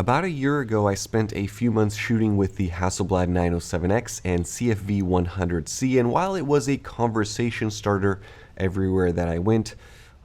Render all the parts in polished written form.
About a year ago, I spent a few months shooting with the Hasselblad 907X and CFV 100C, and while it was a conversation starter everywhere that I went,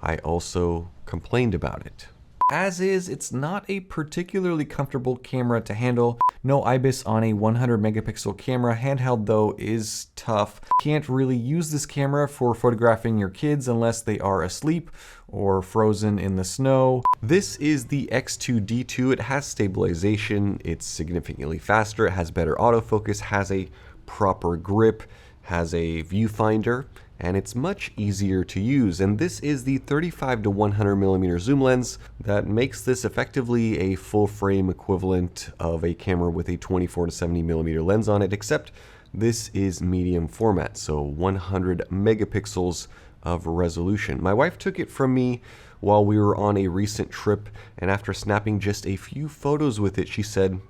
I also complained about it. As is, it's not a particularly comfortable camera to handle. No IBIS on a 100 megapixel camera. Handheld though is tough. Can't really use this camera for photographing your kids unless they are asleep or frozen in the snow. This is the X2D2. It has stabilization, it's significantly faster, it has better autofocus, has a proper grip, has a viewfinder, and it's much easier to use. And this is the 35 to 100 millimeter zoom lens that makes this effectively a full frame equivalent of a camera with a 24 to 70 millimeter lens on it, except this is medium format, so 100 megapixels of resolution. My wife took it from me while we were on a recent trip, and after snapping just a few photos with it, she said,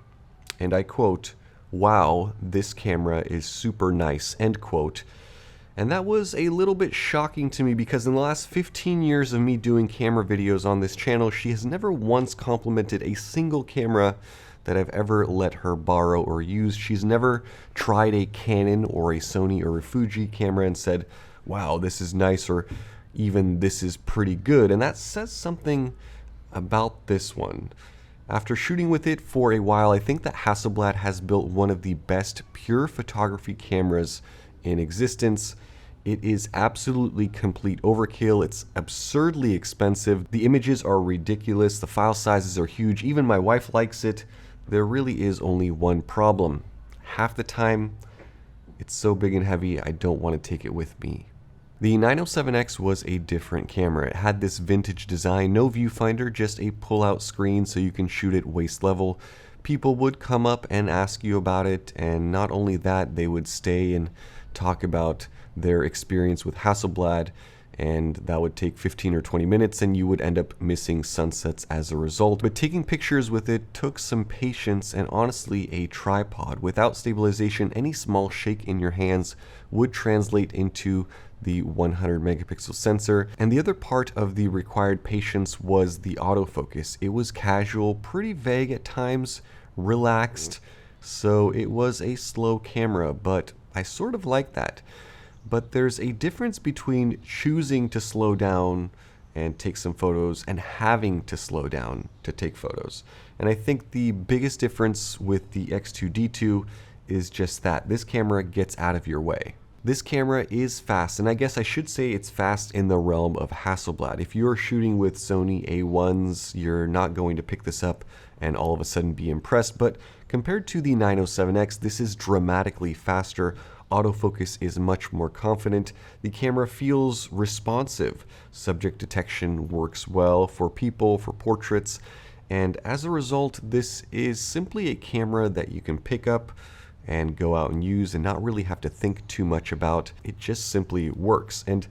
and I quote, "Wow, this camera is super nice," end quote. And that was a little bit shocking to me because in the last 15 years of me doing camera videos on this channel, she has never once complimented a single camera that I've ever let her borrow or use. She's never tried a Canon or a Sony or a Fuji camera and said, "Wow, this is nice," or even "this is pretty good." And that says something about this one. After shooting with it for a while, I think that Hasselblad has built one of the best pure photography cameras in existence. It is absolutely complete overkill. It's absurdly expensive. The images are ridiculous. The file sizes are huge. Even my wife likes it. There really is only one problem. Half the time, it's so big and heavy, I don't want to take it with me. The 907X was a different camera. It had this vintage design, no viewfinder, just a pull-out screen so you can shoot at waist level. People would come up and ask you about it, and not only that, they would stay and talk about their experience with Hasselblad, and that would take 15 or 20 minutes and you would end up missing sunsets as a result. But taking pictures with it took some patience and honestly a tripod. Without stabilization, any small shake in your hands would translate into the 100 megapixel sensor. And the other part of the required patience was the autofocus. It was casual, pretty vague at times, relaxed, so it was a slow camera, but I sort of like that. But there's a difference between choosing to slow down and take some photos and having to slow down to take photos. And I think the biggest difference with the X2D2 is just that this camera gets out of your way. This camera is fast, and I guess I should say it's fast in the realm of Hasselblad. If you're shooting with Sony A1s, you're not going to pick this up and all of a sudden be impressed, but compared to the 907X, this is dramatically faster. Autofocus is much more confident. The camera feels responsive. Subject detection works well for people, for portraits, and as a result, this is simply a camera that you can pick up and go out and use and not really have to think too much about. It just simply works, and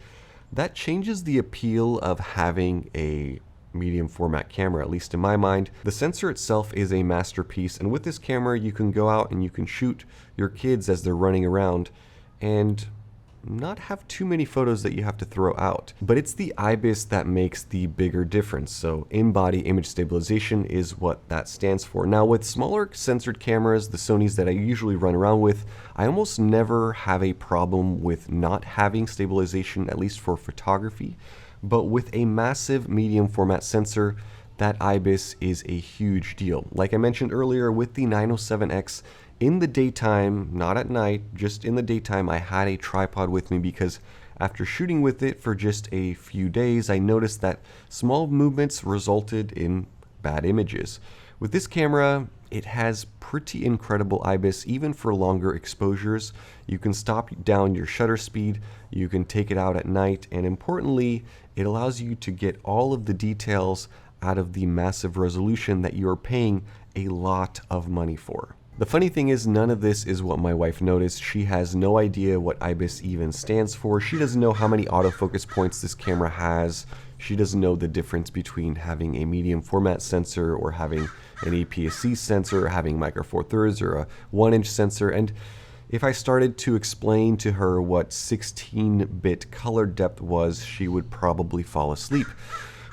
that changes the appeal of having a medium format camera, at least in my mind. The sensor itself is a masterpiece, and with this camera you can go out and you can shoot your kids as they're running around and not have too many photos that you have to throw out. But it's the IBIS that makes the bigger difference. So in-body image stabilization is what that stands for. Now with smaller censored cameras, the Sonys that I usually run around with, I almost never have a problem with not having stabilization, at least for photography. But with a massive medium format sensor, that IBIS is a huge deal. Like I mentioned earlier with the 907X, in the daytime, not at night, just in the daytime, I had a tripod with me because after shooting with it for just a few days, I noticed that small movements resulted in bad images. With this camera, it has pretty incredible IBIS even for longer exposures. You can stop down your shutter speed, you can take it out at night, and importantly, it allows you to get all of the details out of the massive resolution that you are paying a lot of money for. The funny thing is, none of this is what my wife noticed. She has no idea what IBIS even stands for. She doesn't know how many autofocus points this camera has. She doesn't know the difference between having a medium format sensor or having an APS-C sensor, or having micro four thirds or a 1-inch sensor. And if I started to explain to her what 16-bit color depth was, she would probably fall asleep.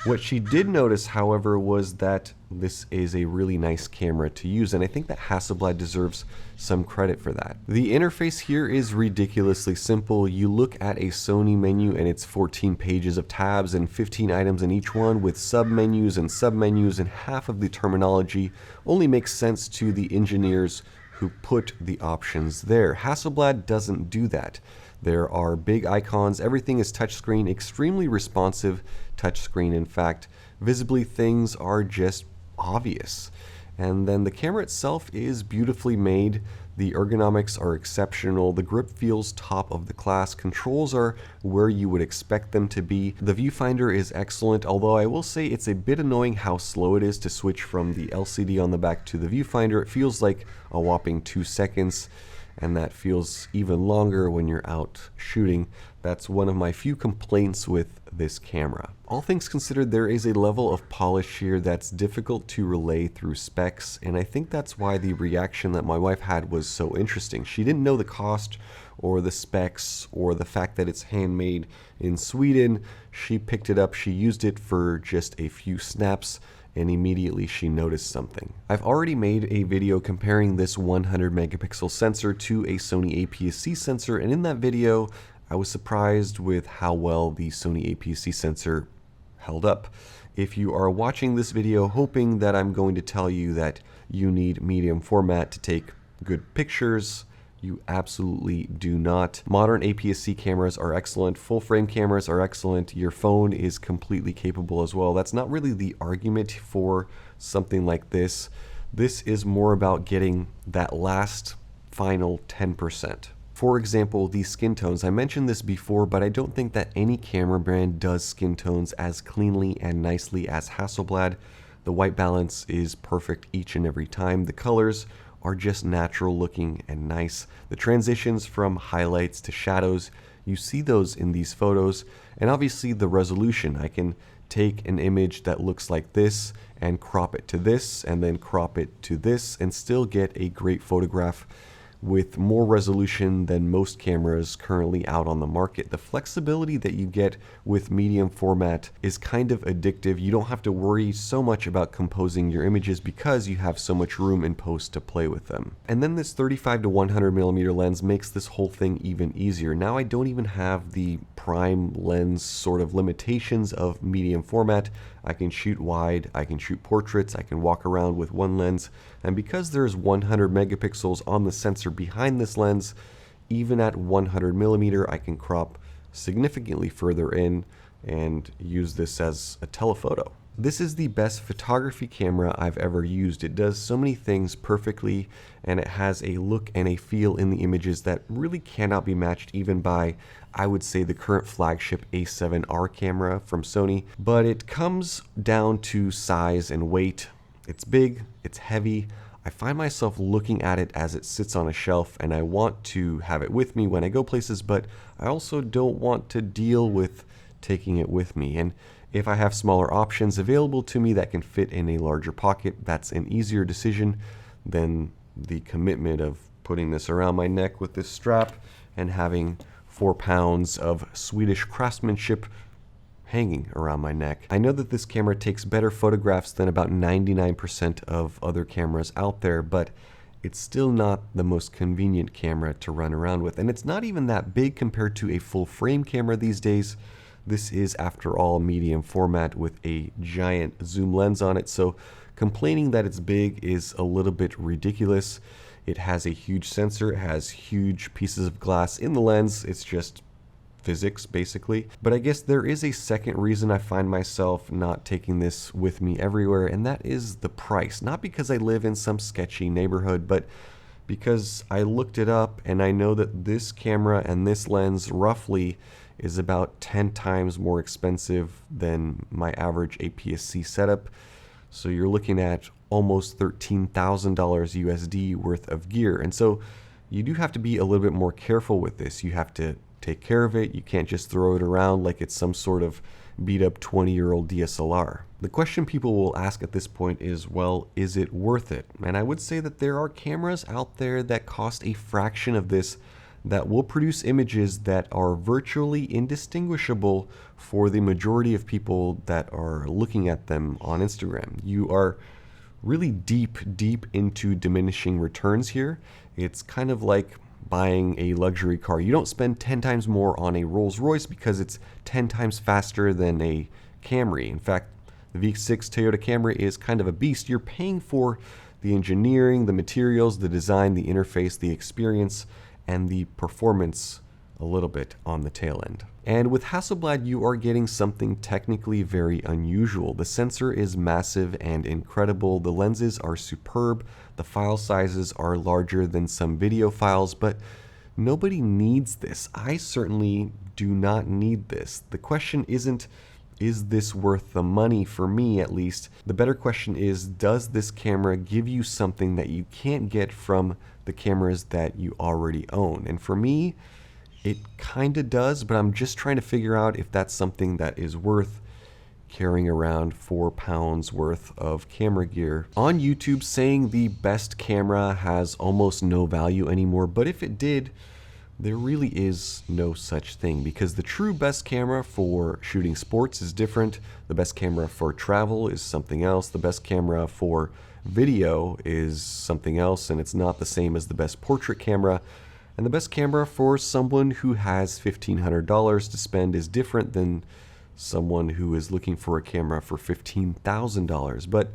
What she did notice, however, was that this is a really nice camera to use, and I think that Hasselblad deserves some credit for that. The interface here is ridiculously simple. You look at a Sony menu and it's 14 pages of tabs and 15 items in each one with submenus and submenus, and half of the terminology only makes sense to the engineers who put the options there. Hasselblad doesn't do that. There are big icons, everything is touchscreen, extremely responsive touchscreen. In fact, visibly things are just obvious. And then the camera itself is beautifully made. The ergonomics are exceptional. The grip feels top of the class. Controls are where you would expect them to be. The viewfinder is excellent, although I will say it's a bit annoying how slow it is to switch from the LCD on the back to the viewfinder. It feels like a whopping 2 seconds. And that feels even longer when you're out shooting. That's one of my few complaints with this camera. All things considered, there is a level of polish here that's difficult to relay through specs, and I think that's why the reaction that my wife had was so interesting. She didn't know the cost or the specs or the fact that it's handmade in Sweden. She picked it up, she used it for just a few snaps, and immediately she noticed something. I've already made a video comparing this 100 megapixel sensor to a Sony APS-C sensor, and in that video I was surprised with how well the Sony APS-C sensor held up. If you are watching this video hoping that I'm going to tell you that you need medium format to take good pictures, you absolutely do not. Modern APS-C cameras are excellent. Full frame cameras are excellent. Your phone is completely capable as well. That's not really the argument for something like this. This is more about getting that last final 10%. For example, the skin tones. I mentioned this before, but I don't think that any camera brand does skin tones as cleanly and nicely as Hasselblad. The white balance is perfect each and every time. The colors are just natural looking and nice. The transitions from highlights to shadows, you see those in these photos. And obviously the resolution. I can take an image that looks like this and crop it to this and then crop it to this and still get a great photograph with more resolution than most cameras currently out on the market. The flexibility that you get with medium format is kind of addictive. You don't have to worry so much about composing your images because you have so much room in post to play with them. And then this 35 to 100 millimeter lens makes this whole thing even easier. Now I don't even have the prime lens sort of limitations of medium format. I can shoot wide, I can shoot portraits, I can walk around with one lens, and because there's 100 megapixels on the sensor behind this lens, even at 100 millimeter, I can crop significantly further in and use this as a telephoto. This is the best photography camera I've ever used. It does so many things perfectly, and it has a look and a feel in the images that really cannot be matched even by, I would say, the current flagship A7R camera from Sony. But it comes down to size and weight. It's big, it's heavy. I find myself looking at it as it sits on a shelf, and I want to have it with me when I go places, but I also don't want to deal with taking it with me. And if I have smaller options available to me that can fit in a larger pocket, that's an easier decision than the commitment of putting this around my neck with this strap and having 4 pounds of Swedish craftsmanship hanging around my neck. I know that this camera takes better photographs than about 99% of other cameras out there, but it's still not the most convenient camera to run around with. And it's not even that big compared to a full frame camera these days. This is, after all, medium format with a giant zoom lens on it, so complaining that it's big is a little bit ridiculous. It has a huge sensor, it has huge pieces of glass in the lens. It's just physics, basically. But I guess there is a second reason I find myself not taking this with me everywhere, and that is the price. Not because I live in some sketchy neighborhood, but because I looked it up and I know that this camera and this lens roughly is about 10 times more expensive than my average APS-C setup. So you're looking at almost $13,000 USD worth of gear. And so you do have to be a little bit more careful with this. You have to take care of it. You can't just throw it around like it's some sort of beat up 20-year-old DSLR. The question people will ask at this point is, well, is it worth it? And I would say that there are cameras out there that cost a fraction of this that will produce images that are virtually indistinguishable for the majority of people that are looking at them on Instagram. You are really deep into diminishing returns here. It's kind of like buying a luxury car. You don't spend 10 times more on a Rolls Royce because it's 10 times faster than a Camry. In fact, the V6 Toyota Camry is kind of a beast. You're paying for the engineering, the materials, the design, the interface, the experience, and the performance a little bit on the tail end. And with Hasselblad, you are getting something technically very unusual. The sensor is massive and incredible. The lenses are superb. The file sizes are larger than some video files, but nobody needs this. I certainly do not need this. The question isn't, is this worth the money for me at least? The better question is, does this camera give you something that you can't get from the cameras that you already own? And for me, it kind of does, but I'm just trying to figure out if that's something that is worth carrying around 4 pounds worth of camera gear. On YouTube, saying the best camera has almost no value anymore, but if it did, there really is no such thing, because the true best camera for shooting sports is different. The best camera for travel is something else. The best camera for video is something else, and it's not the same as the best portrait camera. And the best camera for someone who has $1,500 to spend is different than someone who is looking for a camera for $15,000. But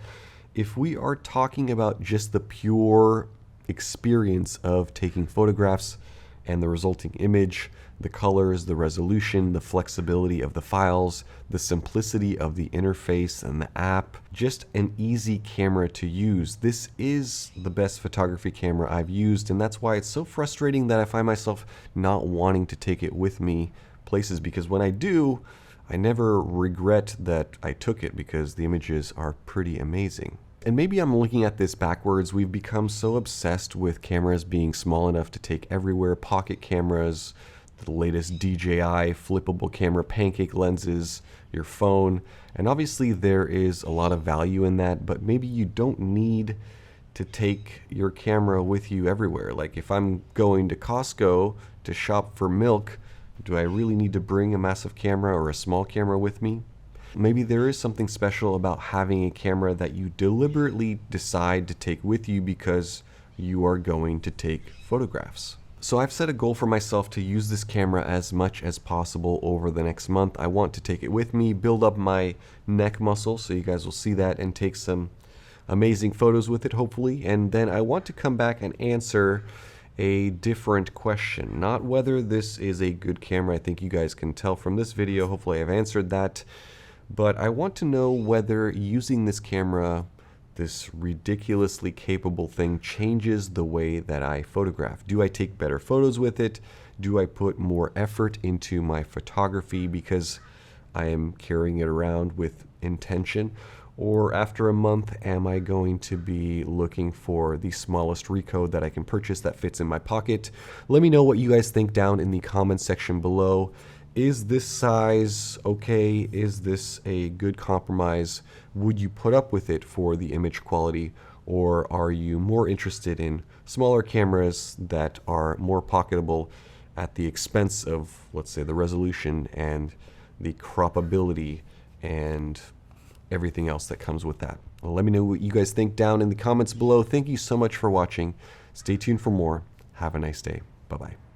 if we are talking about just the pure experience of taking photographs and the resulting image, the colors, the resolution, the flexibility of the files, the simplicity of the interface and the app, just an easy camera to use. This is the best photography camera I've used, and that's why it's so frustrating that I find myself not wanting to take it with me places, because when I do, I never regret that I took it because the images are pretty amazing. And maybe I'm looking at this backwards. We've become so obsessed with cameras being small enough to take everywhere, pocket cameras, the latest DJI flippable camera, pancake lenses, your phone, and obviously there is a lot of value in that, but maybe you don't need to take your camera with you everywhere. Like if I'm going to Costco to shop for milk, do I really need to bring a massive camera or a small camera with me? Maybe there is something special about having a camera that you deliberately decide to take with you because you are going to take photographs. So I've set a goal for myself to use this camera as much as possible over the next month. I want to take it with me, build up my neck muscle, so you guys will see that, and take some amazing photos with it, hopefully. And then I want to come back and answer a different question. Not whether this is a good camera. I think you guys can tell from this video. Hopefully I've answered that. But I want to know whether using this camera, this ridiculously capable thing, changes the way that I photograph. Do I take better photos with it? Do I put more effort into my photography because I am carrying it around with intention? Or after a month, am I going to be looking for the smallest recode that I can purchase that fits in my pocket? Let me know what you guys think down in the comments section below. Is this size okay? Is this a good compromise? Would you put up with it for the image quality? Or are you more interested in smaller cameras that are more pocketable at the expense of, let's say, the resolution and the croppability and everything else that comes with that? Well, let me know what you guys think down in the comments below. Thank you so much for watching. Stay tuned for more. Have a nice day. Bye-bye.